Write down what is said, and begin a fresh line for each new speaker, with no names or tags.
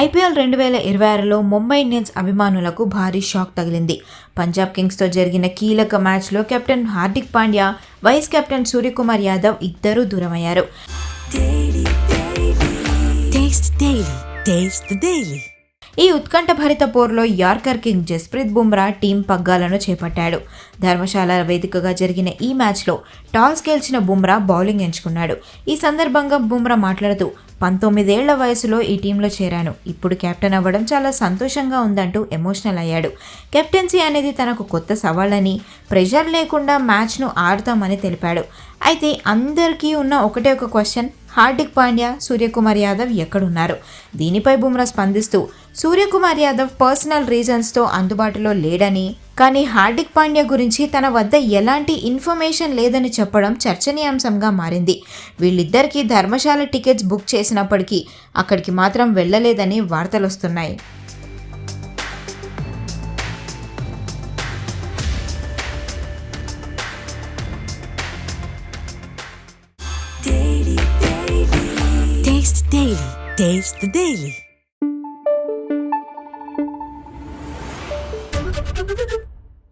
IPL 2026లో Mumbai Indians అభిమానులకు భారీ shock తగిలింది. పంజాబ్ కింగ్స్తో జరిగిన కీలక మ్యాచ్లో captain Hardik Pandya, vice captain Suryakumar Yadav ఇద్దరూ దూరమయ్యారు. ఈ ఉత్కంఠభరిత పోరులో yorker king Jasprit Bumrah team పగ్గాలను చేపట్టాడు. ధర్మశాల వేదికగా జరిగిన ఈ మ్యాచ్లో టాస్ గెలిచిన బుమ్రా బౌలింగ్ ఎంచుకున్నాడు. ఈ సందర్భంగా బుమ్రా మాట్లాడుతూ 19 ఏళ్ల వయసులో ఈ టీంలో చేరాను. ఇప్పుడు కెప్టెన్ అవ్వడం చాలా సంతోషంగా ఉందంటూ ఎమోషనల్ అయ్యాడు. కెప్టెన్సీ అనేది తనకు కొత్త సవాళ్ళని, ప్రెషర్ లేకుండా మ్యాచ్ను ఆడతామని తెలిపాడు. అయితే అందరికీ ఉన్న ఒకటే ఒక క్వశ్చన్, హార్దిక్ పాండ్యా, సూర్యకుమార్ యాదవ్ ఎక్కడున్నారు? దీనిపై బుమ్రా స్పందిస్తూ సూర్యకుమార్ యాదవ్ పర్సనల్ రీజన్స్తో అందుబాటులో లేడని, కానీ హార్దిక్ పాండ్యా గురించి తన వద్ద ఎలాంటి ఇన్ఫర్మేషన్ లేదని చెప్పడం చర్చనీయాంశంగా మారింది. వీళ్ళిద్దరికీ ధర్మశాల టికెట్స్ బుక్ చేసినప్పటికీ అక్కడికి మాత్రం వెళ్ళలేదని వార్తలొస్తున్నాయి.
Taste the Daily.